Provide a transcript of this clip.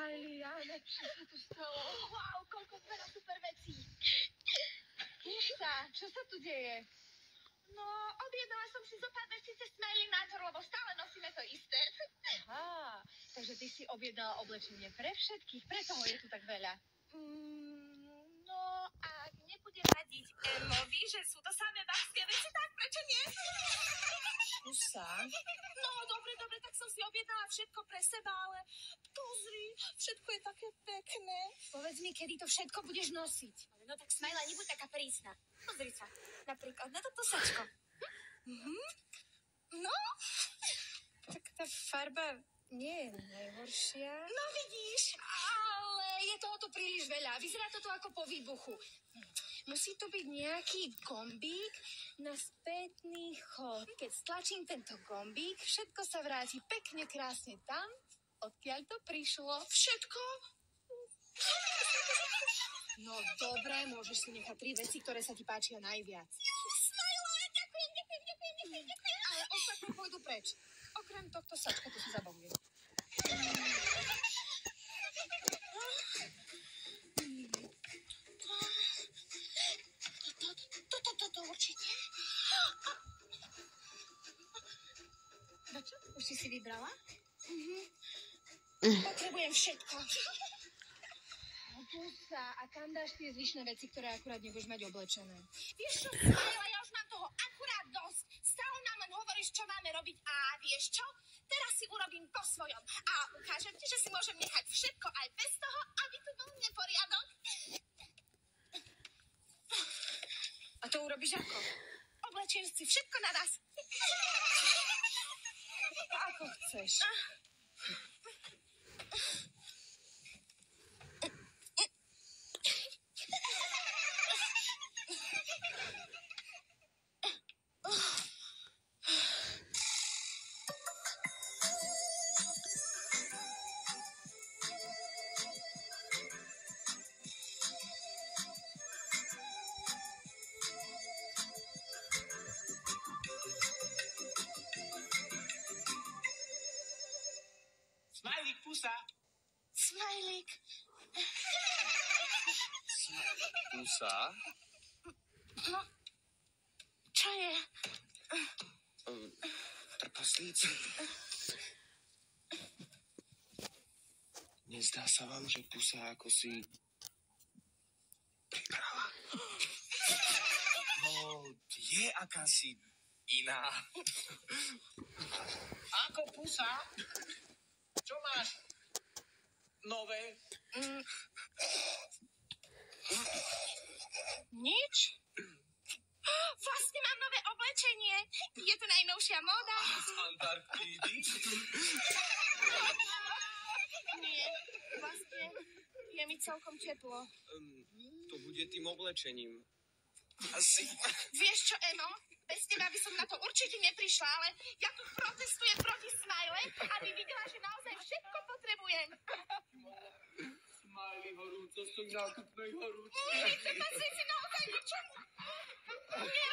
Smiley, Janek, čo sa tu stalo? Wow, koľko veľa super vecí. Čo sa tu deje? No, objednala som si zo pár vecí cez Smiley názor, lebo stále nosíme to isté. Aha, takže ty si objednala oblečenie pre všetkých, preto ho je tu tak veľa. No, ak nebudem radiť Emovi, že sú to samé babské veci, tak prečo nie? Pusa? No, dobre, tak som si objednala všetko pre seba, ale pozri, všetko je také pekné. Povedz mi, kedy to všetko budeš nosiť. No tak Smajla, nebuď taká prísna. Pozri sa, napríklad na toto sačko. No, Tak tá farba nie je najhoršia. no vidíš. Ale je toho tu príliš veľa. Vyzerá to tu ako po výbuchu. Musí to byť nejaký gombík na spätný chod. Keď stlačím tento gombík, všetko sa vráti pekne, krásne tam, odkiaľ to prišlo. Všetko? No dobre, môžeš si nechať 3 veci, ktoré sa ti páčia najviac. Smajla, ďakujem. Ale ostatné pôjdu preč. Okrem tohto sačka, to si zabavujem. Toto určite. Čo? Už si vybrala? Potrebujem všetko. Pusa, a kam dáš tie zvyšné veci, ktoré akurát nebudeš mať oblečené? Vieš čo, Smajla, ja už mám toho akurát dosť. Stále nám len hovoríš, čo máme robiť a vieš čo? Teraz si urobím po svojom a ukážem ti, že si môžem nechať všetko aj bez toho, aby tu bol neporiadok. A to urobíš ako? Oblečiem si všetko naraz. Ako chceš. Smajlík, pusa. Smajlík. Pusa? No, čo je? Trpaslíci. Nezdá sa vám, že pusa ako si pribrala? No, je akási iná. Ako pusa? Čo máš nové? Nič? Vlastne mám nové oblečenie. Je to najnovšia móda. Z Antarktídy? Nie, vlastne je mi celkom teplo. To bude tým oblečením. Asi. Vieš čo, Emo? Bez teba by som na to určite neprišla, ale ja tu protestujem proti Smile, aby videla, že naozaj všetko potrebujem. Smiley horúco, stojí nákupnej horúco. Nie, trpasíci naozaj ničomu. Nie,